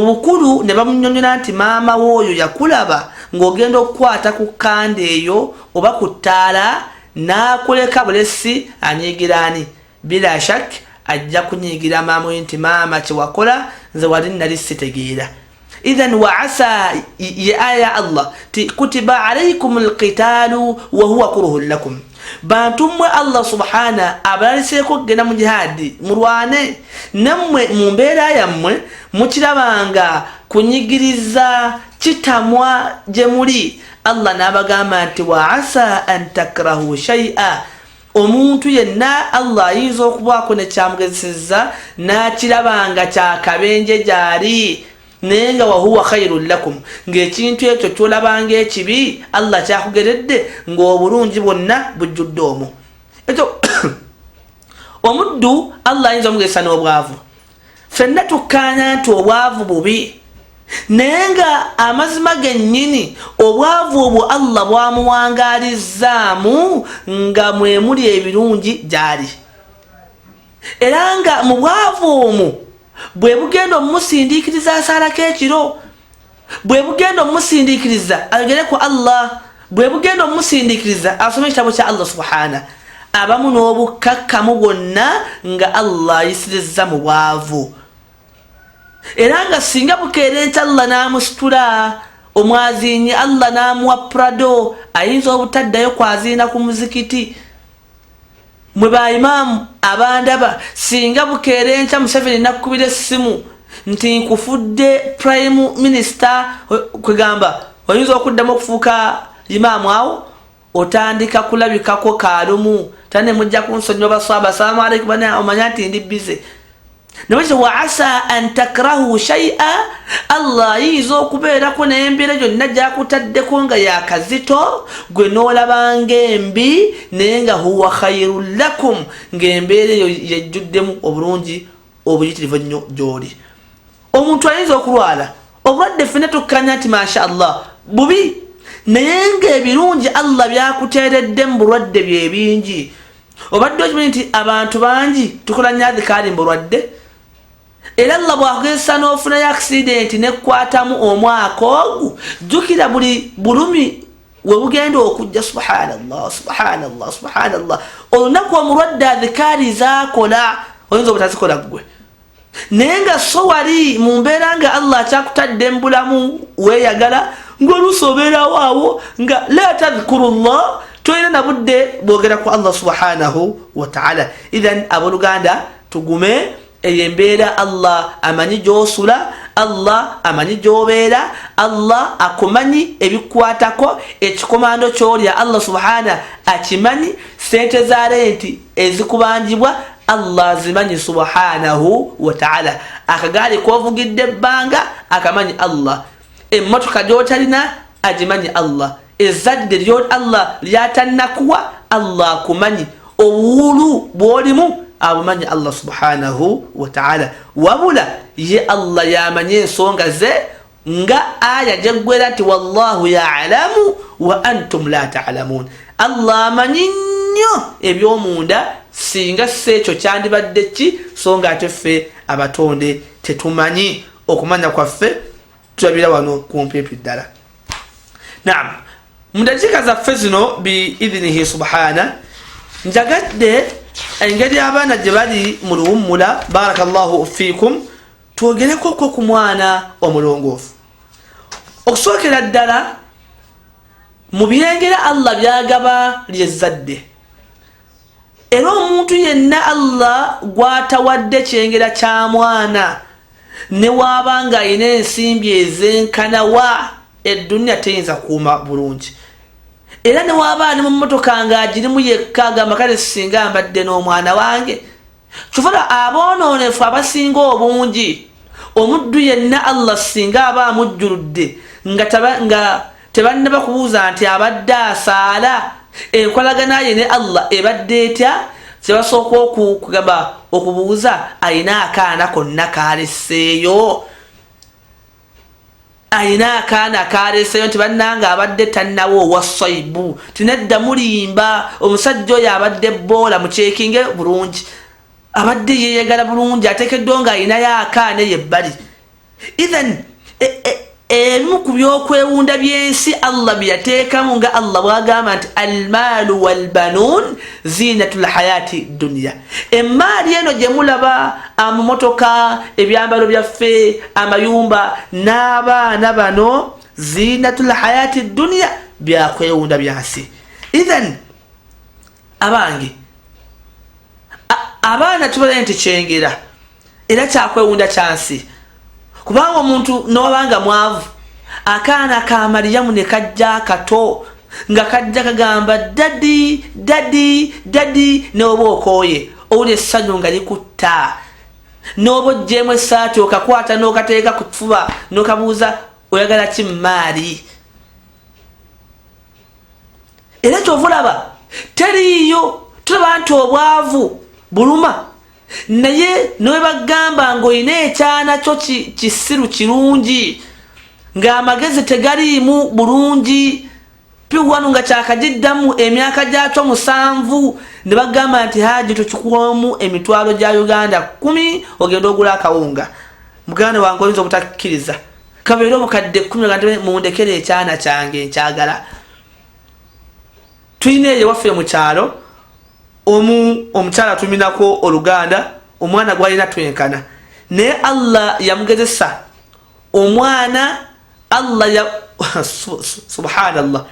Mubukulu ne bamunnyonnyola nti maama w'oyo yakulaba ng'ogenda okukwata ku kkanda eyo oba ku ttaala n'akuleka bulesi anyiigira ani? Bila shak ajja kunyiigira maama we nti maama kye wakola nze wali nali sitegeera. Idhan wa asa ye aya Allah ti kutiba alaykum alqitaalu wa huwa kuruhun lakum. Bantu mmwe Allah subhana abalaliseeko kugenda mu jihadi mulwane nammwe mu mbeera yammwe mukirabanga kunyigiriza kitamwa gye muli. Allah n'abagamba nti wa asa an takrahu shay'a. Omuntu yenna Allah ayinza okubaako ne kyamugezesezza n'akirabanga kyakabenje gyali naye nga wahuwa khairun lakum, ng'ekintu ekyo kyolabanga ekibi Allah kyakugeredde ng'obulungi bwonna bujjudde omwo. Ekyo omuddu Allah ayinza omugezesa n'obwavu. Ffenna tukkaanya nti obwavu bubi, naye nga amazima gennyini obwavu obwo Allah bwamuwangaalizzaamu nga mwe muli ebirungi gyali. Era nga mu bwavu omwo bwe bugenda omusindiikiriza asaalako ekiro, bwe bugenda omusindiikiriza agere ku Allah, bwe bugenda omusindiikiriza asome ekitabo kya Allah subhana, abamu n'obukkakkamu bwonna nga Allah ayisirizza mu bwavu. Era nga singa bukeera enkya Allah n'amusitula omwaziinyi, Allah n'amuwa Prado, ayinza obutaddayo kwaziina ku muzikiti. Mwe ba imaamu abandaba singa bukeera enkya Museveni nakkubira essimu nti nkufudde prime minister, kwegamba oyinza okuddamu okufuuka imaamu awo otandika kulabikako kaalumu tane mujja kunsonyiwa baswaba assalamu alaikum bana omanya nti ndi bize. Nabwe wa asa an takrahu shay'a, Allah ayinza okubeerako n'embeera gyonna gyakutaddeko nga yakazito gwe n'olabanga embi naye nga huwa khairun lakum, ng'embeera eyo yejjuddemu obulungi obuyitirivu ennyo gy'oli. Omuntu ayinza okulwala obulwadde ffenna tukkanya nti masha Allah bubi, naye ng'ebirungi Allah byakuteeredde mu bulwadde bye bingi. Obadde okimanyi nti abantu bangi tukola nnyo adhikaari mu bulwadde, era Allah bwakugezesa n'ofunayo accident nekkwatamu omwaka ogwo, jjukira buli bulumi we bugenda okujja subhanallah subhanallah subhanallah, olunaku omulwadde adhikaari zaakola oyinza obutazikola ggwe, naye nga so wali mu mbeera nga Allah akyakutadde mu bulamu weeyagala ng'olusobeerawo awo nga la tadhkurullah, toyina na budde bwogera ku Allah subhanahu wa ta'ala. Idhan abooluganda tugume eyembeera Allah amanyi gy'osula, Allah amanyi gy'obeera, Allah akumanyi ebikwatako, ekikomando ky'olya Allah subhana akimanyi, sente za renti ezikubanjibwa Allah zimanyi subhanahu wa ta'ala, akagaali koovugidde ebbanga akamanyi Allah, emmotoka gy'otalina agimanyi Allah, ezzadde lyo Allah lyatannakuwa Allah akumanyi, obuwulu bw'olimu abumanyi Allah subhanahu wa ta'ala. Wabula ye Allah yamanye ensonga ze nga aya gyeggwera nti wallahu ya'lamu wa antum la ta'lamun. Allah amanyi nnyo eby'omunda singa si ekyo kyandibadde ki, so nga ate ffe abatonde tetumanyi. Okumanya kwaffe tulabira wano kumpipi ddala. Naam, mu dakiika zaffe zino biidhinihi subhana njagadde engeri abaana gye bali mu luwummula, barakallahu fiikum, twogereko ku mwana omulongoofu. Okusookera ddala mu byengera Allah byagaba lyezzadde, era omuntu yenna Allah gwatawadde kyengera kya mwana ne waabanga ayina ensimbi ezenkanawa edduniya teyinza kuuma bulungi. Era ne waba ali mu mmotoka ng'agirimu yekka agamba kale singa mbadde n'omwana wange. Kyokka abonoonefu abasinga obungi, omuddu yenna Allah singa aba amujjuludde nga tebannaba kubuuza nti abadde asaala, enkolagana ye ne Allah ebadde etya, kyebasooka okugamba okubuuza ayina akaana konna kaleseeyo, ayina akaana kaleseeyo nti bannanga abadde tannawo owa saibu tinedda mulimba, omusajja oyo abadde boola mucekinge bulungi, abadde yeeyagala bulungi, ateekeddwa nga ayinayo akaana yebbali. idhan ebimu ku byokwewunda byensi Allah byateekamu nga Allah bwagamba nti almaalu walbanuun zinatul hayati dunya. Emaali eno gye mulaba amamotoka, ebyambalo byaffe, amayumba n'abaana bano zinatul hayati dunya, byakwewunda byansi. Idhan abange abaana tubalee nti kyengera era kyakwewunda kyansi. Kubanga omuntu n'obanga mwavu, akaana ka Mariyamu ne kajja kato nga kajja kagamba dadi dadi dadi, n'oba okooye owulira essanyu nga likutta, n'oba oggyemu essaati okakwata n'okateeka ku kifuba n'okabuuza oyagala ki maali. Era kyova olaba teriiyo, tulaba nti obwavu buluma, naye nowe bagamba ng'olina ekyana kyo kisiru kirungi ng'amagezi tegaliimu bulungi, piwanu nga kyakagiddamu emyaka gyakyo 7, ne bagamba nti haji tukikuwamu emitwalo gya Uganda 10 ogenda ogula akawunga. Muganda wange oyinza obutakkiriza, kabeere obukadde 10 nga mundekere ekyana kyange nkyagala. Tulina eyo waffe mu kyalo omukyala tuminako oluganda, omwana gwalina twenkana, naye Allah yamugezesa omwana. Allah subhanallah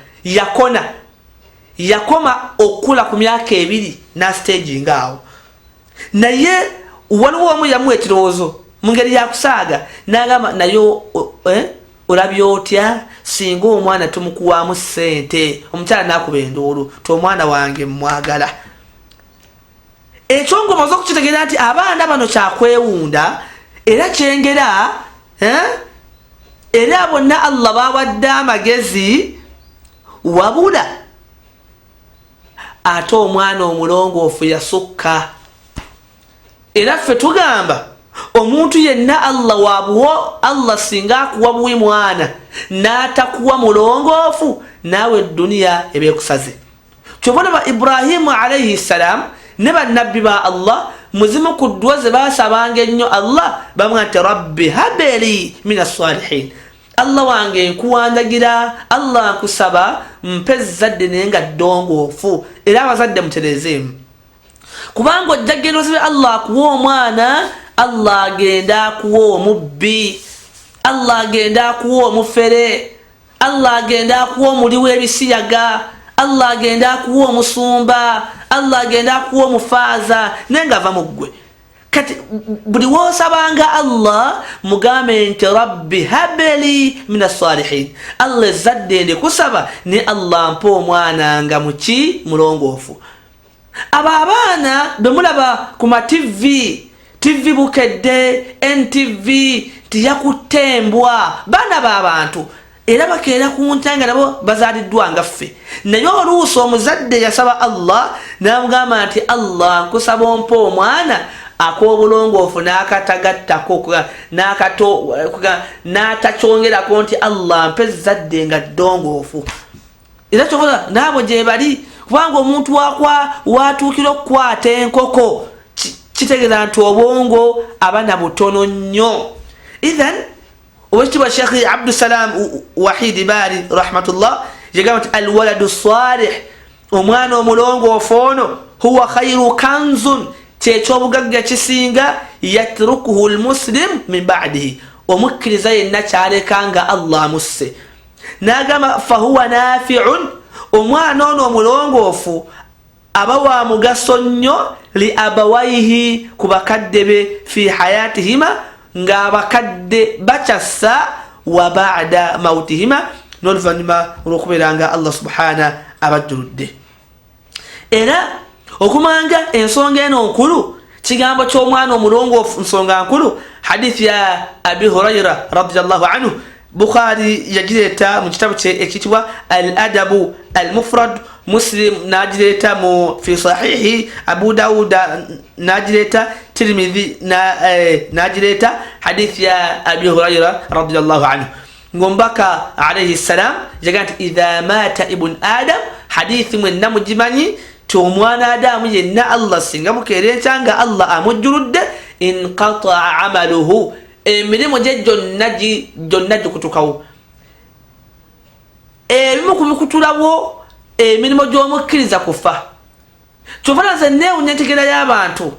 yakoma okula ku myaka 2 na stage ngaawo, naye waliwo omu yamuwa ekirowoozo mu ngeri yakusaaga n'agamba nayo olabye otya singa omwana tumukuwaamu ssente. Omukyala n'akuba enduulu ti omwana wange mwagala. Ekyo ng'omaze okukitegeera nti abaana bano kyakwewunda era kyengera, era bonna Allah bawadde amagezi, wabula ate omwana omulongoofu yasukka. Era ffe tugamba omuntu yenna Allah wabuwo, Allah singa akuwa buwi mwana n'atakuwa mulongoofu, naawe duniya ebeekusaze. Kyobona Ibrahimu alayhi salam ne bannabbi ba Allah muzimu ku ddwa ze baasabanga ennyo Allah, bamwa nti rabbi habeli minas salihin, Allah wange nkuwandagira, Allah nkusaba mpe zadde naye nga ddongoofu, era abazadde mutereezeemu. Kubanga ojja genda ozibe Allah akuwa omwana, Allah agenda akuwa omubbi, Allah agenda akuwa omufere, Allah agenda akuwa omuli w'ebisiyaga, Allah agenda akuwa omusumba, Allah agenda akuwa omufaaza naye nga ava mu ggwe. Kati buli woosabanga Allah mugambe nti rabbi habeli minas salihin, Allah ezzadde ndikusaba ne Allah mpa omwana nga muki mulongoofu. Abo abaana be mulaba ku ma TV bukedde, NTV tiyakutte embwa, baana b'abantu era bakeera ku ntanga nabo bazaaliddwa nga ffe. Naye oluusi omuzadde yasaba Allah n'amugamba nti Allah nkusaba ompa omwana ak'obulongoofu n'akatagattako n'atakyongerako nti Allah mpe ezzadde nga ddongoofu. Era kyobola naabo gye bali, kubanga omuntu watuukira okukwata enkoko kitegeeza nti obwongo abana butono nnyo. Idhan owekitibwa Sheikh Abdusalam Wahidi Bari rahmatullah yagamba nti alwaladu salih, omwana omulongoofu ono huwa khairu kanzun, kyekyobugagga kisinga, yatrukuhu almuslim min ba'dihi, omukkiriza yenna kyaleka nga Allah amusse. N'agamba fahuwa nafi'un, omwana ono omulongoofu aba wa mugaso nnyo li abawaihi ku bakadde be fi hayatihima, ng'abakadde bakyassa, wa ba'da mautihima, n'oluvannyuma olw'okubeera nga Allah subhana abajjuludde. Era okumanga ensonga eno nkulu, kigambo ky'omwana omulongoofu nsonga nkulu, hadithi ya Abi Hurayra radiyallahu anhu, Bukhari yagireeta mu kitabu kye ekitibwa al-adabu al-mufrad, Muslim nagireeta mu fi sahihi, Abu Dawuda nagireeta, Tirmidhi nagireeta, hadithi ya Abi Hurayra radiyallahu anhu. Ngombaka alayhi salam yagaa nti idha mata ibn adam, hadithi mwenna mugimanyi ti omwana Adamu yenna Allah singa mukeera enkya nga Allah amujjuludde, inqata'a amaluhu, emirimu gye gyonna gikutukawo. Ebimu ku bikutulawo emirimu gy'omukkiriza kufa. Kyova nze neewunya entegera y'abantu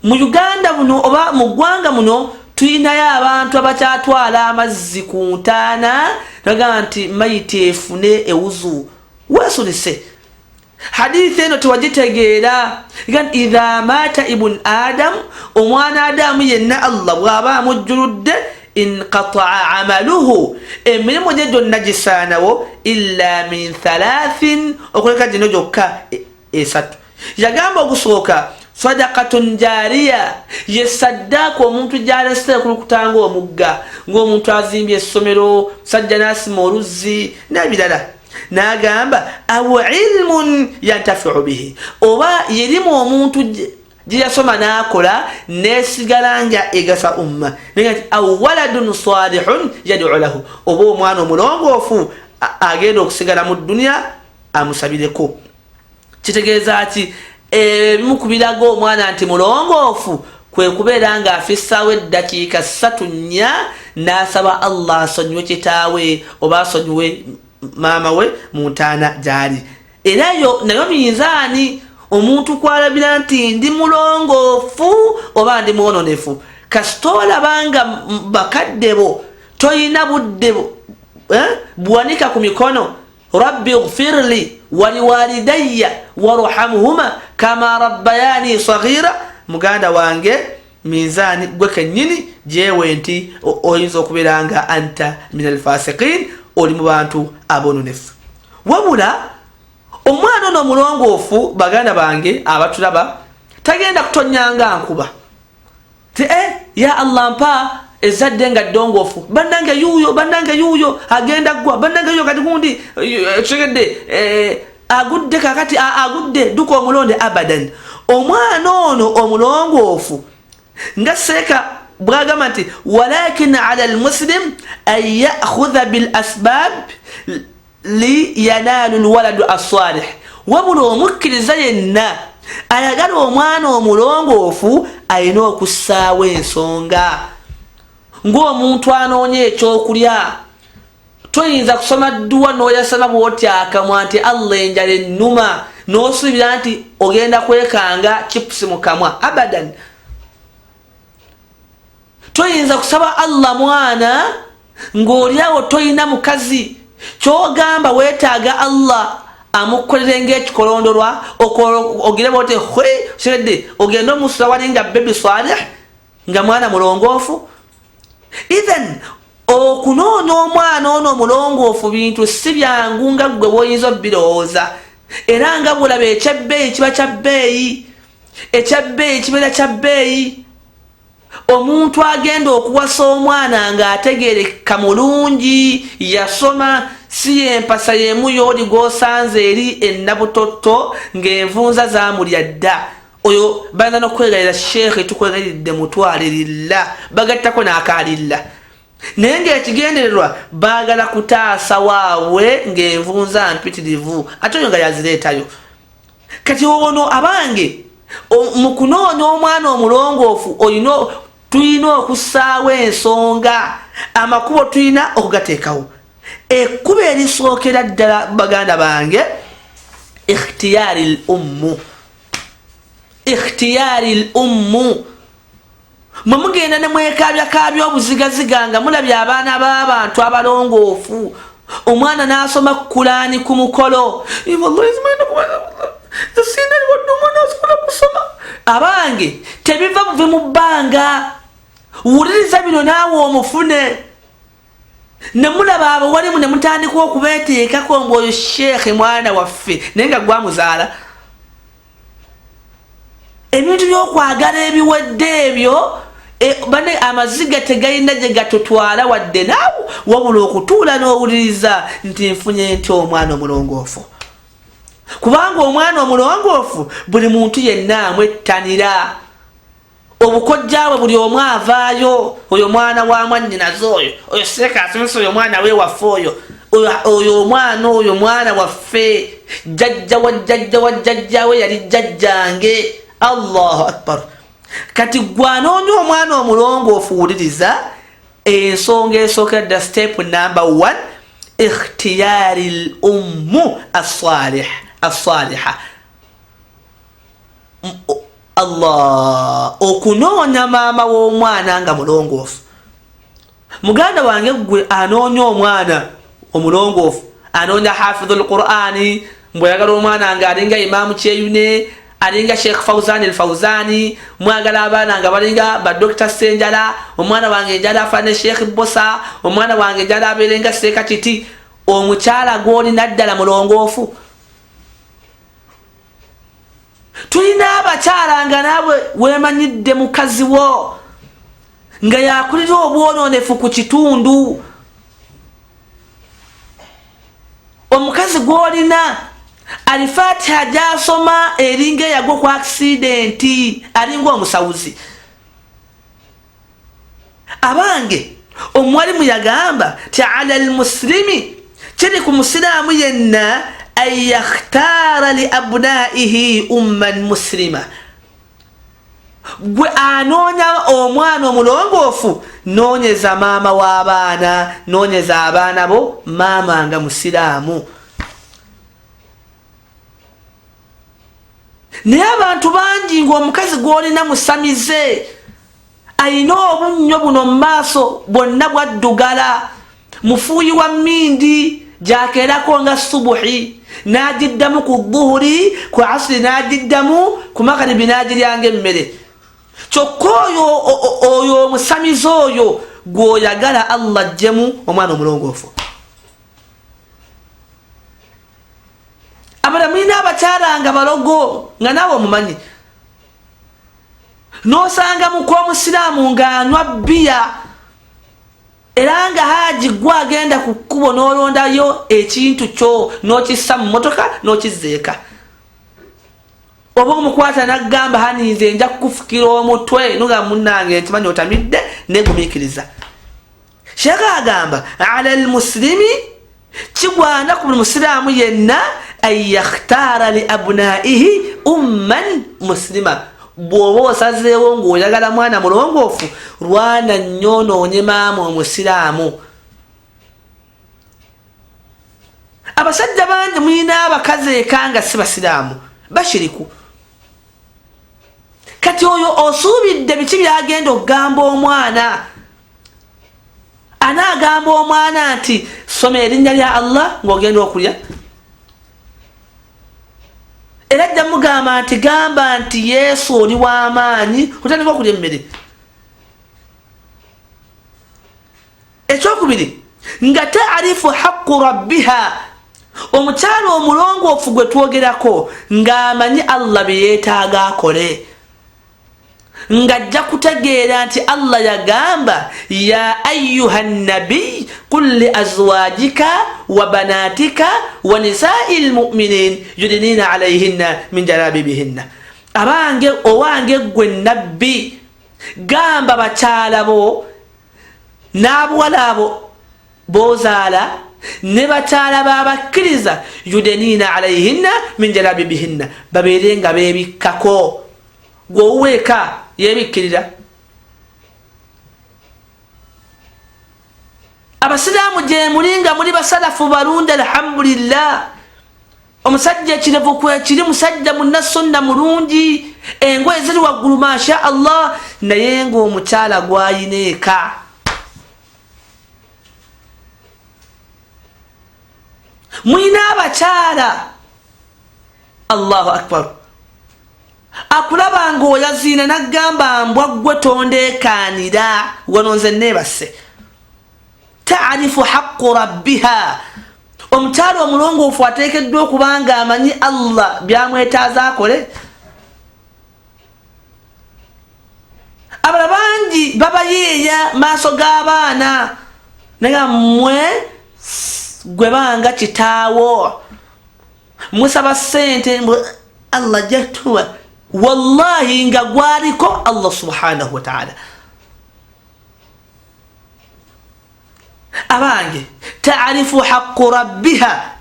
mu Uganda muno oba mu ggwanga muno tuyinayo abantu abakyatwala amazzi ku ntaana naga nti mayiti efune ewuzu weesulise. Hadithi eno tewagitegeera idha mata ibn adam omwana adamu yenna Allah bw'aba amujjuludde inqata'a amaluhu emirimu gye gyonna gisaanawo illa min thalathin okuleka gino gyokka esatu. Yagamba okusooka sadaqatun jariya ye saddaaka omuntu gy'alesera kulukutanga omugga ng'omuntu azimbye essomero sajja n'asima oluzzi n'ebirala. N'agamba aw ilmun yantafi'u bihi oba yerimu omuntu gye yasoma n'akola n'esigala nga egasa umma nti aw waladun salihun yad'u lahu oba omwana omulongoofu agenda okusigala mu dduniya amusabireko. Kitegeeza ki ebimu ku birago omwana nti mulongoofu kwe kubeera ng'afissaawo eddakiika 3 n'asaba Allah asonyiwe kitaawe oba asonyiwe maama we mu ntaana gy'ali. Era nayo minzaani omuntu kwalabira nti ndi mulongoofu oba ndi mwononefu. Kasita olabanga bakadde bo toyina budde buwanika ku mikono rabbi ighfirli waliwalidayya warhamhuma kama rabbayani saghira, muganda wange minzaani gwe kennyini gyewe nti oyinza okubeera nga anta min alfasiqin oli mu bantu aboononefu. Wabula omwana ono omulongoofu baganda bange abatulaba tagenda kutonyanga nkuba ti ya Allah mpa ezadde nga ddongoofu bannange yuuyo agenda gwa bannange yuuyo kati gundi tegedde agudde kakati agudde duka omulonde abadan. Omwana ono omulongoofu nga seeka bwagamba nti walakin ala almuslim an ya'khudha bil asbab li yanalu alwaladu as-salih. Wabula omukkiriza yenna ayagala omwana omulongoofu alina okussaawo ensonga. Ng'omuntu anoonya ekyokulya toyinza kusoma dduwa n'oyasaba bw'otyakamwa nti Allah enjala ennuma n'osuubira nti ogenda kwekanga chipusi mu kamwa abadan. Toyinza kusaba Allah mwana ng'olyawo toyina mukazi kyogamba weetaaga Allah amukolere ng'ekikolondolwa ogire bote segedde ogenda omusula wali nga bebi salih nga mwana mulongoofu. Ithan okunoonya omwana ono omulongoofu bintu si byangu nga ggwe bw'oyinza obbirowooza. Era nga bulaba ekyabbeeyi kiba kyabbeeyi, ekyabbeeyi kibeera kyabbeeyi. Omuntu agenda okuwasa omwana ng'ategeereka mulungi yasoma si yempasa yemu y'oli gw'osanze eri ennabutotto ng'envunza zaamulya dda. Oyo balina n'okwegalira sheekhe tukwegaliridde mutwale lillah bagattako n'akaalillah. Naye ng'ekigendererwa baagala kutaasa waabwe ng'envunza mpitirivu ate oyo nga yazireetayo. Kati ono abange mu kunoonya omwana omulongoofu tulina okussaawo ensonga, amakubo tulina okugateekawo. Ekkubo erisookera ddala baganda bange ikhtiyari l-ummu. Ikhtiyari l-ummu. Mwe mugenda ne mwekabyakaabya obuzigaziga nga mulabye abaana b'abantu abalongoofu. Omwana n'asoma Kulaani ku mukolo. Abange tebiva buve mu bbanga. Wuliriza bino naawe omufune. Ne mulaba abo walimu ne mutandika okubeeteekako ng'oyo sheekhe mwana waffe naye nga gwamuzaala. Ebintu by'okwagala ebiwedde ebyo bane amaziga tegayina gye gatutwala wadde naawe wabula okutuula n'owuliriza nti nfunye nti omwana omulongoofu. Kubanga omwana omulongoofu buli muntu yenna amwettanira. Obukojjaawe buli omu avaayo. Oyo mwana wa mwannyinaze oyo seeka asomesa oyo mwana we waffe oyo omwana oyo mwana waffe jjajja wa jjajja wa jjajjawe yali jjajjange. Allahu akbar. kati gwanoonya omwana omulongoofu wuliriza ensonga esookedda step number 1 ikhtiyari lummu assaliha Allah okunoonya maama w'omwana nga mulongoofu. Muganda wange gwe anoonya omwana omulongoofu, anoonya hafidhul Qur'ani, mbweyagala omwana nga alinga Imamu Kyeyune, alinga Sheikh Fawzan al-Fawzani, mwagala abaana nga balinga ba Dr. Senjala, omwana wange njala afane Sheikh Bosa, omwana wange njala abeerenga Seeka Kiti. Omukyala gw'olina ddala mulongoofu? Tulina abakyala nga naawe weemanyidde mukazi wo nga yakulira obwonoonefu ku kitundu. Omukazi gw'olina Al-Fatiha gy'asoma eringa eyagwa ku accidenti, alinga omusawuzi. Abange omwalimu yagamba ti ala al-muslimi, kiri ku musiraamu yenna an yakhtara li abnaihi umman muslima. Gwe anoonya omwana omulongoofu, noonyeza maama w'abaana, noonyeza abaana bo maama nga musiraamu. Naye abantu bangi ng'omukazi gw'olina musamize, ayina obunnyo buno mu maaso bwonna bwaddugala, mufuuyi wa mmindi gyakeerako nga subuhi, n'agiddamu ku dhuhuri, ku asiri n'agiddamu, ku makaribi n'agiryanga emmere. Kyokka oyo omusamize oyo gw'oyagala Allah ajjemu omwana omulongoofu. Abala mulina abakyala nga balogo nga naawe omumanyi, n'osanga muka omusiraamu ng'anywa bbiya era nga haji gwe agenda ku kkubo n'olondayo ekintu kyo n'okissa mu mmotoka n'okizzeeka. Oba omukwata n'aggamba haninze nja kukufukira omutwe nuga munnange ntimanyi otamidde negumiikiriza. Sheekh agamba ala al-muslimi, kigwana ku buli musiraamu yenna an yakhtara li abnaihi umman muslima. Bw'oba osazeewo ng'oyagala mwana mulongoofu, lwana nnyo onoonye maama omusiraamu. Abasajja bangi mulina abakazi eka nga si basiraamu, bashiriku. Kati oyo osuubidde biki byagenda okugamba omwana? Anaagamba omwana nti soma erinnya lya Allah ng'ogenda okulya? Era ajja mugamba nti gamba nti Yesu oli w'amaanyi, otandika okulya emmere. Ekyokubiri, nga taarifu haqqu rabbiha, omukyala omulongoofu gwe twogerako ng'amanyi Allah bye yeetaaga akole, ng'ajja kutegeera nti Allah yagamba ya ayyuha nabi qul li azwajika wa banatika wa nisai lmuminin yudinina alayhinna min jalabibihinna. Abange owange gwe nabbi, gamba bakyala bo n'abuwala abo b'ozaala ne bakyala b'abakkiriza yudinina alayhinna min jalabibihinna, babeere nga beebikkako. Gwe owuweeka yebikkirira. Abasiraamu gye muli nga muli basalafu balungi alhamdulillah. Omusajja ekirevu kwekiri, musajja munnasunna mulungi, engoye ziri waggulu masha Allah, naye ng'omukyala gw'ayina eka. Mulina abakyala Allahu akbar, akulaba ng'oyaziina n'aggamba mbwa ggwe tondeekaanira, wano nze neebase. Taarifu haqqu rabbiha, omukyala omulongoofu ateekeddwa okuba nga amanyi Allah byamwetaaza akole. Abala bangi babayeeya maaso g'abaana naye mmwe gwe banga kitaawo musaba ssente Allah jatuwa, wallahi nga gwaliko Allah subhanahu wa ta'ala. Abange taarifu haqqu rabbiha,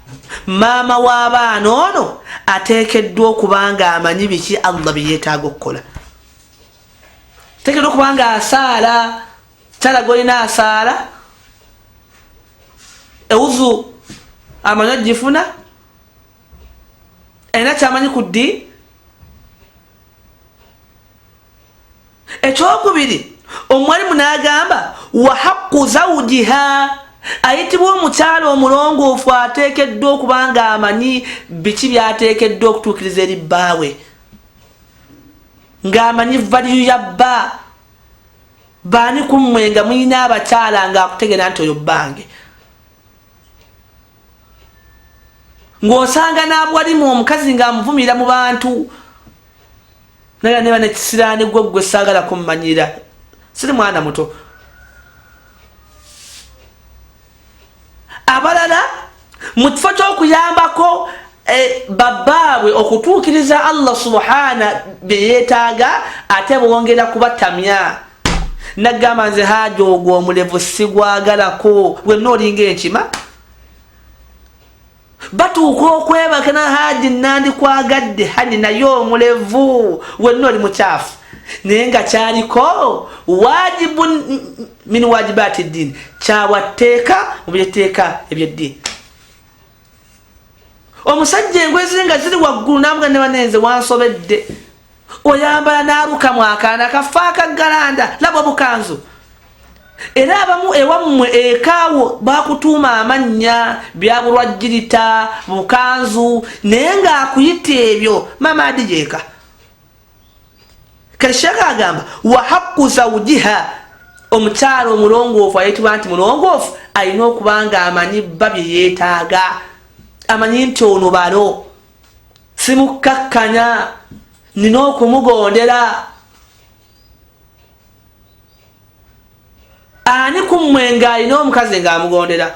maama w'abaana ono ateekeddwa okuba nga amanyi biki Allah bye yeetaaga okukola. ateekeddwa okuba nga asaala kyala golina asaala ewuzu amanyi ogifuna alina kyamanyi ku ddiini. Ekyokubiri omwalimu n'agamba wa haqqu zawjiha, ayitibwa omukyala omulongoofu ateekeddwa okuba nga amanyi biki byateekeddwa okutuukiriza eri bbaawe, ng'amanyi valiyu ya bba. Baani ku mmwe nga muyina abakyala ng'akutegera nti oyo bbange, ng'osanga n'abwalimu omukazi ng'amuvumira mu bantu naye neba nekisiraani gwe saagala kummanyira, siri mwana muto. Abalala mu kifo ky'okuyambako babbaabwe okutuukiriza Allah subhana bye yeetaaga, ate bongera kubatamya. Nagamba nze haaja ogwo omulevu sigwagalako, wenna olinga enkima. Batuuka okwebaka na haaji nandikwagadde hani naye omulevu, wenna oli mukyafu. Naye nga kyaliko wajibu min wajibaati ddiini, kyawatteeka mu byeteeka ebyeddiini. Omusajja engoye ziri nga ziri waggulu namuga ne banenze wansobedde, oyambala n'alukamu akaana kafa akaggalanda, laba obukanzu. Era abamu ewammwe ekaawo bakutuuma amannya bya bulwajjirita, bukanzu, naye ng'akuyita ebyo mama adijeeka. Kale Sheekh agamba wa haqqu zawjiha, omukyala omulongoofu ayitibwa nti mulongoofu alina okuba nga amanyi bba bye yeetaaga, amanyi nti ono balo simukkakkanya, nina okumugondera. Ani ku mmwe ng'alina omukazi ng'amugondera?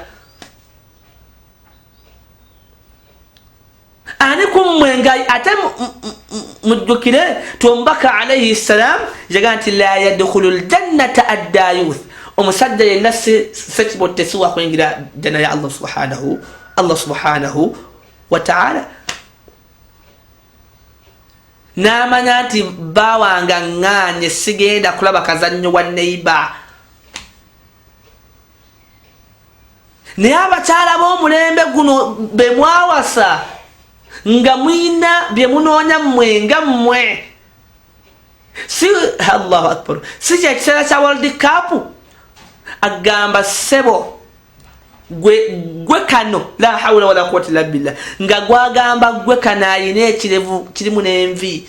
Ani ku mmwe nga ate mujjukire tumbaka alayhi salam yaga nti la yadkhulu aljannata addayuth, omusajja yenna sekibotte siwa kwingira janna ya Allah subhanahu wa ta'ala. N'amanya nti bawanga ng'anye sigenda kulaba kazannyo wa neiba. Naye abakyala b'omulembe guno be mwawasa nga mwina bye munoonya mmwe nga mmwe, si Allahu akbar, si kyekiseera kya World Cup. Agamba ssebo gwe kano la hawla wala quwwata illa billah, nga gwagamba gwe kano alina ekirevu kirimu n'envi,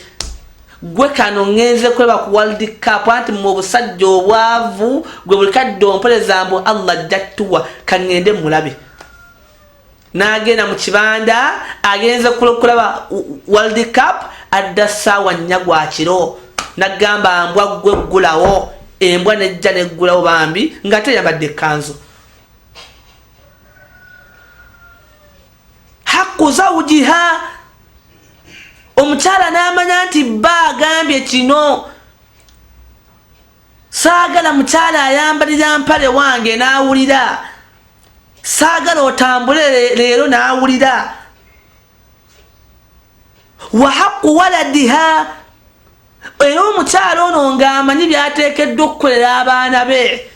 gwe kano ngenze kweba ku World Cup anti mu busajja obwavu gwe buli kadde ompoleza mbu Allah jattuwa kangende mulabe. N'agenda mu kibanda agenze kulaba World Cup, adda ssaawa 4 gwa kiro, n'agamba mbwa gwe ggulawo, embwa nejja neggulawo bambi nga teyambadde ekkanzu. Haqqu zawjiha, omukyala n'amanya nti bba agambye kino, saagala mukyala ayambalira mpale wange n'awulira, saagala otambule leero n'awulira. Wa haqqu waladiha, era omukyala ono ng'amanyi byateekeddwa okukolera abaana be.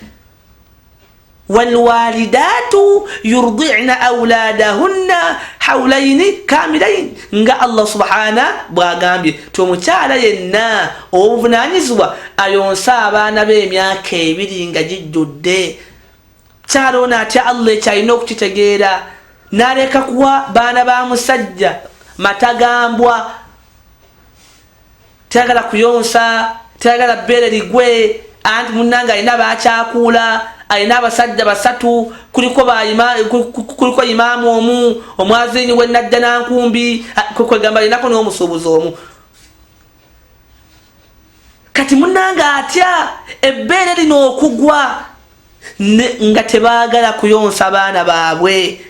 Walwalidatu yurdi'na awladahunna hawlaini kamilain, nga Allah subhana bwagambye ti omukyala yenna obuvunanyizibwa ayonsa abaana be emyaka 2 nga gijjudde. Kyala ono atya Allah ekyalina okukitegeera, n'aleka kuwa baana ba musajja matagambwa, tayagala kuyonsa, tayagala bbeere ligwe, anti munnanga alina bakyakuula, alina abasajja 3, kuliko imaamu omu, omwazini we najja nankumbi, kwegamba alinako n'omusuubuzi omu. Kati munnanga atya ebbeere lino okugwa nga tebaagala kuyonsa baana baabwe.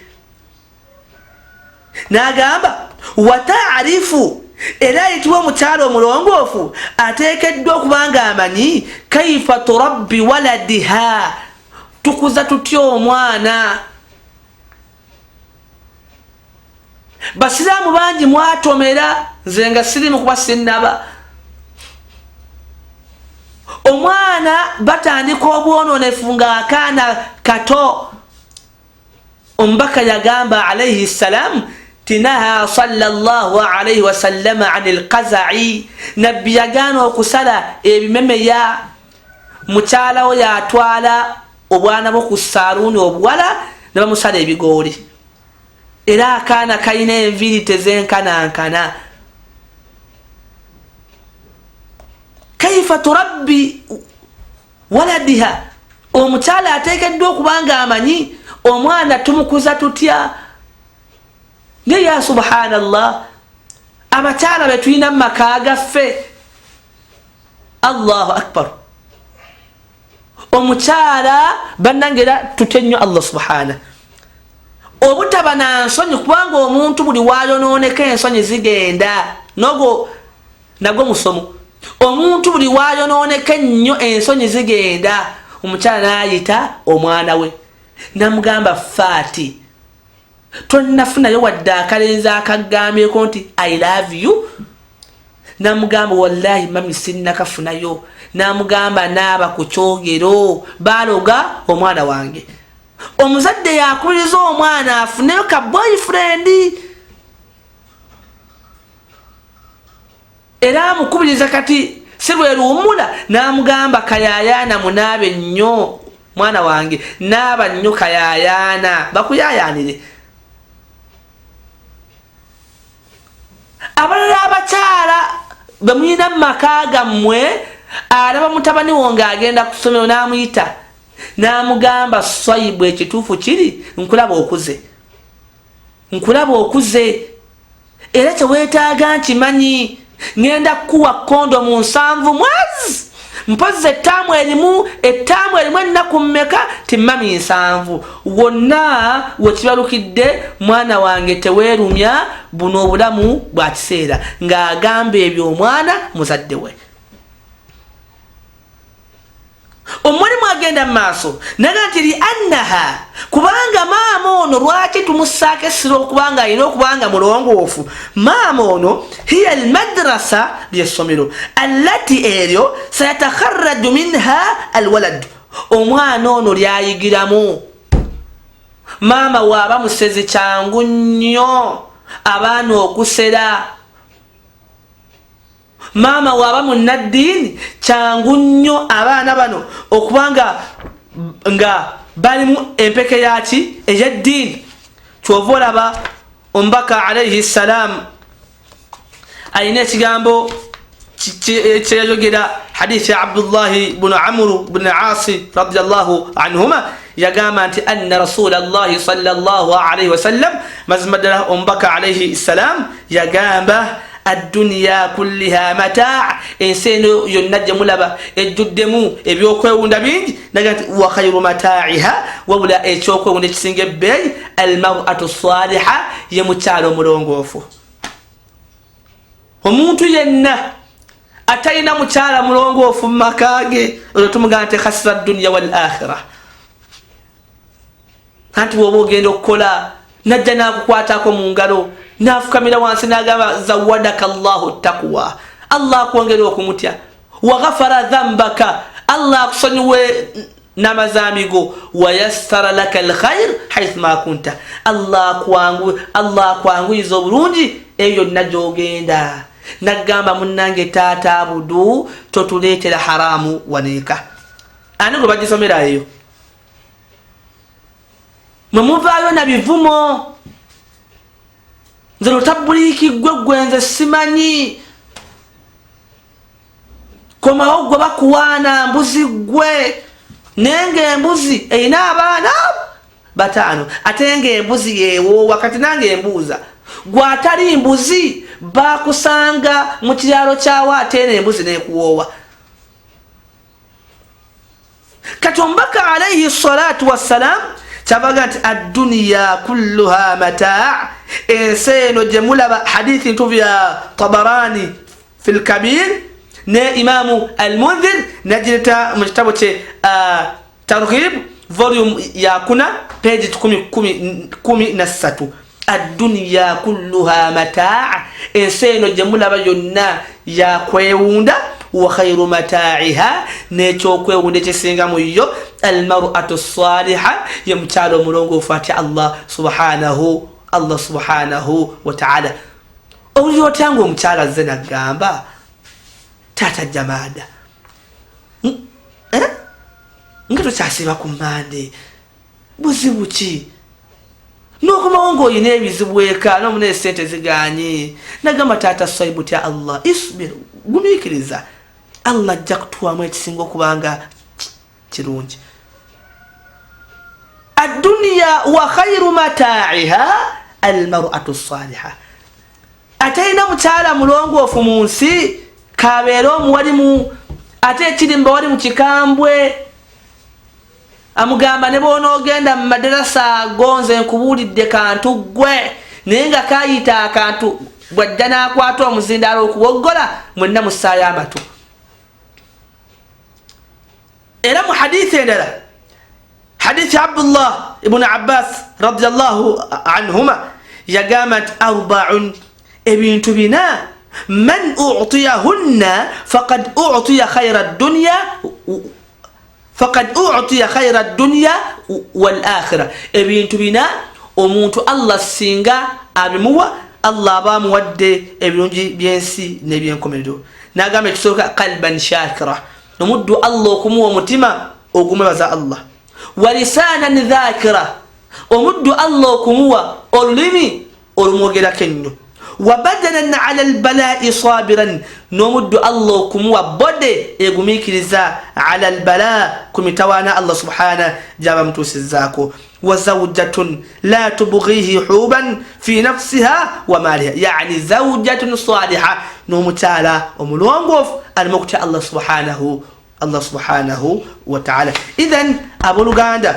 N'agamba wa ta'rifu, era ayitibwa omukyala omulongoofu ateekeddwa okuba nga amanyi kaifa turabbi waladiha, tukuza tutya omwana. Basiraamu bangi mwatomera, nze nga sirimu kuba sinnaba. omwana batandika obwononefu ng'akaana kato. Omubaka yagamba alayhi salam tinaha sallallahu alayhi wasallam anil qaza'i, nabbi yagaana okusala ebimemeya. Mukyalawo yatwala obwana bwo ku saaluuni obuwala ne bamusala ebigooli, era akaana kalina enviiri tezenkanankana. Kaifa turabbi waladiha, omukyala ateekeddwa okuba nga amanyi omwana tumukuza tutya. Ne ya subhanallah, abakyala be tulina mu maka gaffe, Allahu akbar. Omukyala bannangera tutya nnyo Allah subhana, obutaba na nsonyi, kubanga omuntu buli waayonooneka ensonyi zigenda. Nagwo musomo. Omuntu buli waayonooneka ennyo ensonyi zigenda. Omukyala n'ayita omwana we namugamba Faati, tonnafunayo wadde akalenzi akagambyeko nti I love you. Namugamba wallahi mami sinnakafunayo. Namugamba naaba ku kyogero baloga omwana wange. Omuzadde yakubiriza omwana afuneyo ka boyfriend, era amukubiriza kati si lwe luwumula. Namugamba kayayaana munaabe nnyo mwana wange, naaba nnyo kayayaana bakuyayaanire. Abalala abakyala bemulina mu maka gammwe, alaba mutabani wo ng'agenda ku ssomero n'amuyita n'amugamba Swaibu, ekituufu kiri nkulaba okuze era kyeweetaaga nkimanyi, ngenda kukuwa kondomu 7 mwezi, mpozi ettaamu erimu ennaku mmeka, timmami 7. Wonna wekibalukidde mwana wange teweerumya, buno obulamu bwa kiseera. Ng'agamba ebyo omwana muzadde we. Omulimu agenda mu maaso naga nti li annaha, kubanga maama ono lwaki tumussaako essiro okubanga alina okubanga mulongoofu. Maama ono hiya almadrasa, lyessomero, allati eryo sayatakharraju minha alwalad, omwana ono lyayigiramu. Maama waaba musezi kyangu nnyo abaana okusera. Maama waaba munnaddiini kyangu nnyo abaana bano okubanga nga balimu empeke yaki ey'eddiini. Kyova olaba omubaka alayhi salam alina ekigambo kyeyayogera hadithi ya Abdullahi bunu Amru bunu Asi radiyallahu anhuma, yagamba nti anna rasulallahi sallallahu alayhi wasallam, mazima ddala omubaka alayhi salam yagamba الدنيا كلها متاع، انسان ينجم لبا الجدمو ebyokwewunda bingi nagati wa khayru mataa'iha wabula ekyokwewunda kisinge bey almar'atu salihah ye mukyalo mulongoofu. Omuntu yenna atayina mukyala mulongoofu mu makage oyo tumugamba nti khasira dunya wal akhirah. Kanti bw'oba ogenda okukola najja n'akukwatako mu ngalo nafukamira wansi n'agamba zawadaka Allahu taqwa, Allah akwongera okumutya, wa ghafara dhambaka, Allah akusonyiwe n'amazamigo, wa yassara laka alkhair haythu ma kunta, Allah akwanguyiza obulungi eyo yonna gy'ogenda. Nagamba munnange taata budu totuleetera haramu waneeka. Ani gwe bagisomera eyo? Mwe muvaayo na bivumo. Nze lutabuliki gwe nze simanyi. Komawo gwe bakuwaana mbuzi gwe. Nenge embuzi erina abaana 5 ate ng'embuzi yeewoowa kati nange embuuza. Gwe atali mbuzi bakusanga mu kyalo kyawo ate n'embuzi n'ekuwoowa. Kati omubaka alayhi salatu wassalam kyabaga nti ad-dunya kulluha mataa'. Enseno jemulaba hadithi ntuvu ya Tabarani fil Kabir ne Imamu al-Mundhir najileta mu kitabu kye Targhib volume ya 4 page 13. Ad-dunya kulluha mataa'. Enseno jemulaba yonna ya kwewunda وخير متاعها نيتوكو ونجسينغا ميو المرأة الصالحة يمتالو ملونغو فاتي الله سبحانه وتعالى أوليو تانغو متالا زنا غامبا تاتا جمادا ngato kyasiba ku mmande buzibu ki n'okomawo ng'olina ebizibu eka n'omuna esente ziganye nagamba taata saibu tya Allah isbir gumiikiriza Allah ajja kutuwamu ekisinga okubanga kirungi adduniya wa khairu mataa'iha almar'atu saliha atayina mukyala mulongoofu mu nsi kabeera omuwalimu ate ekirimba wali mu kikambwe amugamba ne bonoogenda mu madarasa gonze nkubuulidde kantu gwe naye nga kayita akantu bwajja n'akwata omuzindaalo okuwoggola mwenna mussaayo amatu era mu hadithi endala hadithi Abdullah ibn Abbas radiyallahu anhuma yagamba nti arba'un ebintu bina man u'tiyahunna faqad u'tiya khayra ad-dunya wal akhirah ebintu bina omuntu Allah singa abimuwa Allah bamuwadde ebirungi byensi nebyenkomerero nagamba ekisooka qalban shakira omuddu Allah okumuwa omutima ogumwebaza Allah wa lisanan dhakira omuddu Allah okumuwa olulimi olumwogerako ennyo وبدنا على البلاء صابرا نمد الله كموا بودي يغميكرزا على البلاء كمتوانا الله سبحانه جابم توسزاكو وزوجة لا تبغيه حوبا في نفسها ومالها يعني زوجة صالحة نمتالا وملونغوف المقتى الله سبحانه وتعالى إذن أبو لغاندا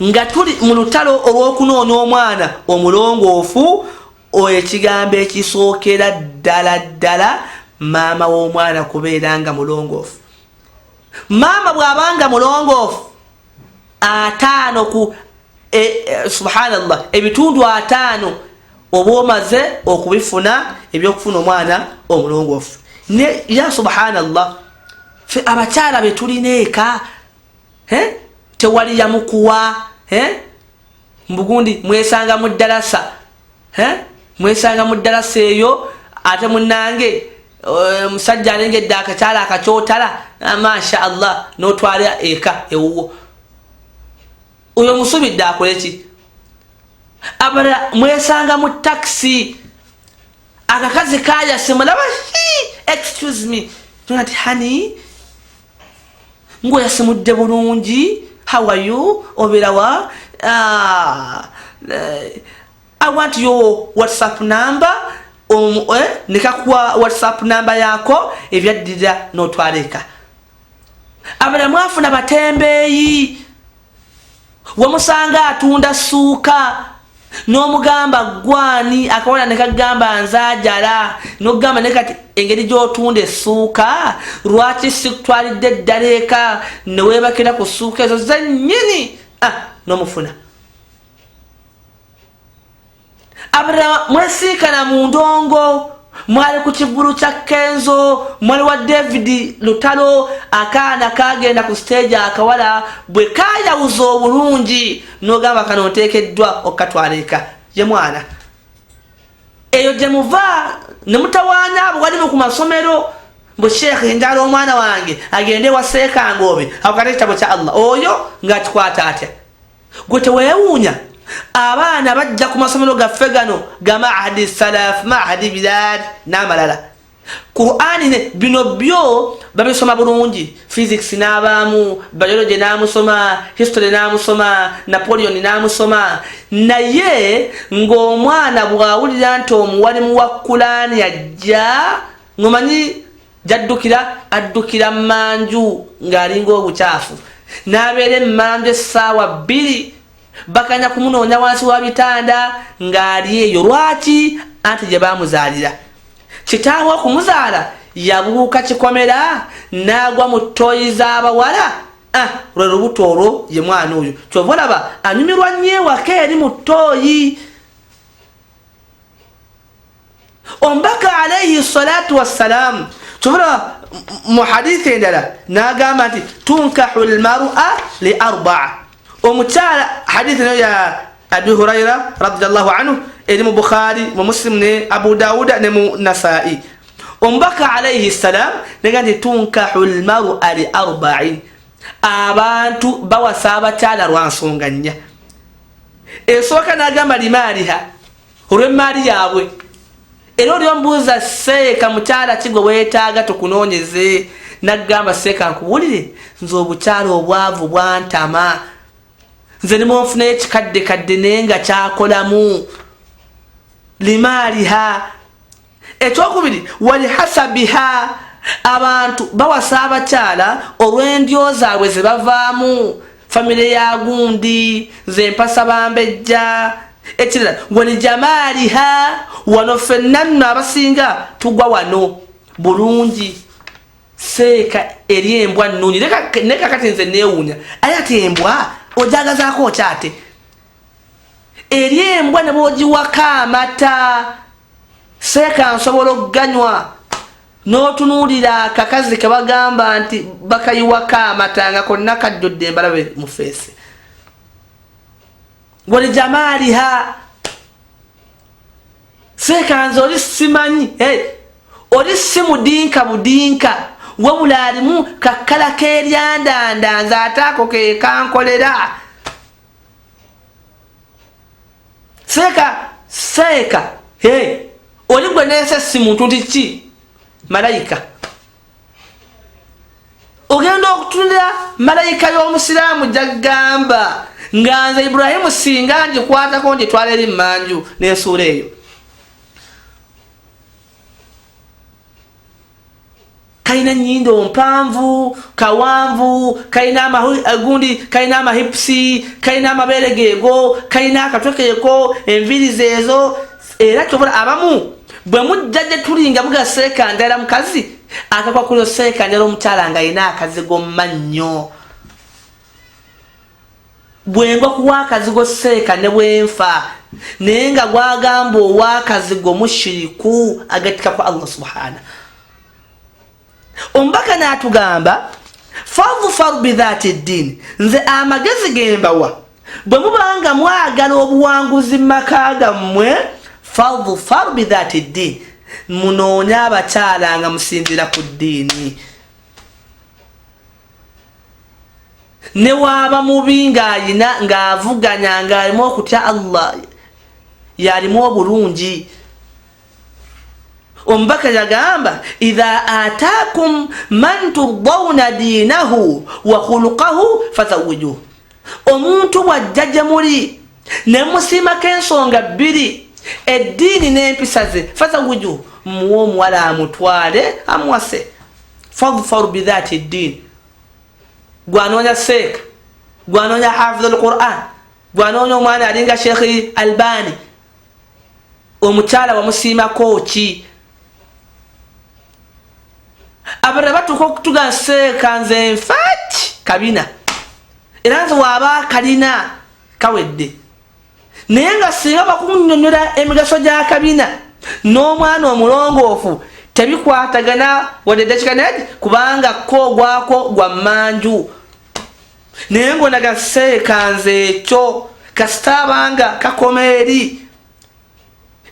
ngatuli mulutalo olw'okunoonya omwana omulongoofu ekigambo ekisookera ddala maama w'omwana kubeera nga mulongoofu maama bw'abanga mulongoofu 5 ku subhanallah ebitundu 5 oba omaze okubifuna ebyokufuna omwana omulongoofu ne ya subhanallah fe abakyala be tulina eka tewali yamukuwa mbugundi mwesanga mu ddarasa mwesanga mu ddarasa eyo ate munnange musajja alengedde akakyala akakyotala masha Allah n'otwala eka ewuwo oyo musubidde akole ki abala mwesanga mu taxi akakazi kayase mulaba excuse me tunati honey ngo yasimudde bulungi how are you oberawa I want your WhatsApp number nikakuwa WhatsApp number yako ebyaddira n'otwaleka abala mwafuna batembeeyi wamusanga atunda suuka n'omugamba gwani akawona nekagamba nzajala n'ogamba nekati engeri gy'otunda essuuka lwaki sikutwalidde ddaleeka neweebakira ku ssuuka ezo zennyini n'omufuna abala mwesiikana mu ndongo mwali ku kivulu kya Kenzo mwali wa David Lutalo akaana kagenda ku stage akawala bwe kayawuza obulungi n'ogamba kano oteekeddwa okatwaleka ye mwana eyo gye muva ne mutawaanya abo wali ku masomero mbu sheekh njala omwana wange agende waseekanga obe akukata ekitabo kya Allah oyo ng'akikwata atya gwe teweewuunya abaana bajja ku masomero gaffe gano ga Mahadi Salaf Mahadi Bilad n'amalala Qur'ani ne bino byo babisoma bulungi physics n'abaamu biology n'amusoma history n'amusoma Napoleon n'amusoma naye ng'omwana bw'awulira nti omuwalimu wa Qur'ani ajja ngomanyi addukira mmanju ng'alinga obukyafu n'abeera emmanju essaawa 2 bakanya kumunoonya wansi wa bitanda ng'ali eyo lwaki anti gye baamuzaalira kitaawe okumuzaala yabuuka kikomera n'agwa mu ttooyi z'abawala lwe lubuto olwo ye mwana oyo kyova olaba anyumirwa nnyo ewaka eri mu ttooyi omubaka alayhi salatu wassalamu kyova olaba mu hadithi endala n'agamba nti tunkahu almar'a li arba'a. Omukyala hadithi nayo ya Abi Huraira radiyallahu anhu eri mu Bukhari mu Muslim ne Abu Dawuda ne mu Nasa'i. Omubaka alayhi salam negamba nti tunkahu almar'a li arba'in. Abantu bawasa abakyala lwa nsonga nnya. Esooka n'agamba limaaliha olw'emmaali yaabwe. Era oli ombuuza seeka mukyala kigwe weetaaga tukunoonyeze n'agamba seeka nkubuulire nze obukyala obwavu bwantama nze nimwo nfunayo ekikaddekadde naye nga kyakolamu limaaliha. Ekyokubiri walihasabiha abantu bawasa abakyala olw'endyo zaabwe ze bavaamu famire ya gundi ze mpasa bambejja. Ekirala walijamaaliha wano ffenna nno abasinga tugwa wano bulungi. Seeka eri embwa nnungi neka kati nze neewuunya aye ati embwa ojagazaako okyate eri embwa ne bw'ogiwako amata seeka nsobola okuganywa n'otunuulira akakazi ke bagamba nti bakayiwako amata nga konna kajjudde embalabe mu feesi. Walijamaaliha seeka nze oli simanyi oli si mudinka budinka wabula alimu kakkala k'eryandanda nze ate ako ke kankolera. Seeka oli gwe neese si muntu nti ki malayika. Ogenda okutundira malayika y'omusiraamu gyagamba nga nze Ibrahimu singa ngikwatako ngitwala eri mmanju n'ensuula eyo. Kalina nnyindo mpanvu kawanvu kalina gundi kalina amahipusi kalina amabeere geego kalina akatwe keeko enviiri zeezo. Era kyobula abamu bwe mujja gye tuli nga mugaseeka ndala mukazi akakwakulo seeka ndala omukyala nga alina akazigo mmannyo. Bwengwa kuwa akazigo seeka ne bwenfa naye nga gwagamba ow'akazigo mushiriku agatika kwa Allah subhanahu. Omubaka n'atugamba fadhfar bidhati ddin, nze amagezi gembawa bwe mubanga mwagala obuwanguzi mu maka gammwe fadhfar bidhati ddin, munoonye abakyala nga musinzira ku ddiini. Ne waaba mubi ng'ayina ng'avuganya ng'alimu okutya Allah yalimu obulungi. Omubaka yagamba idha ataakum man turdawna diinahu wa khuluqahu fazawwijuhu. Omuntu bw'ajja gye muli ne musiimako ensonga bbiri eddiini n'empisa ze fazawwijuhu, muwe omuwala amutwale amuwase. Fadhfaru bidhati ddiini. Gwanoonya seeka, gwanoonya hafidh al-Qur'an, gwanoonya omwana alinga Sheikh Albani, omukyala wamusiimako ki? Abalala batuuka okutugamba seeka nze nfaaki kabina era nze waaba kalina kawedde, naye nga singa bakunnyonnyola emigaso gya kabina n'omwana omulongoofu tebikwatagana wadde eddakiika nedi kubanga ko gwako gwa mmanju. Naye ng'onaga seeka nze ekyo kasita abanga kakoma eri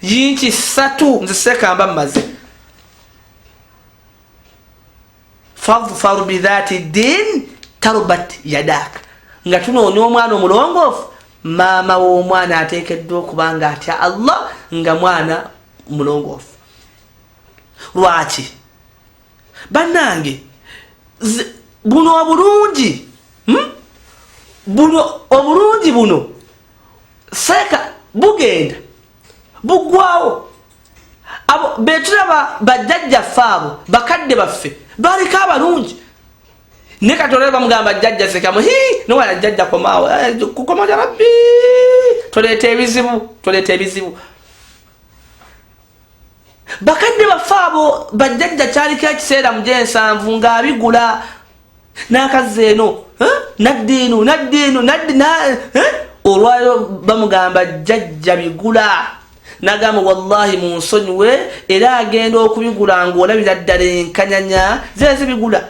yinki 3 nze seeka mba mmaze. Fadhfar bidhati ddin tarubat yadaka, nga tunoonya omwana omulongoofu maama w'omwana ateekeddwa okuba nga atya Allah nga mwana mulongoofu. Lwaki bannange buno obulungi buno obulungi buno seeka bugenda buggwawo. Abo betulaba bajjajjaffe abo bakadde baffe baliko abalungi ne katolera bamugamba jjajja sekamu nowala jjajja komaawo kukoma ja rabbi toleeta ebizibu. Bakadde baffe abo bajjajja kyaliko ekiseera mu gyensanvu ng'abigula n'akazi eno nadde eno olwaliro bamugamba jjajja bigula nagamba wallahi munsonyiwe era agenda okubigula ng'olabira ddala enkanyanya zeze bigula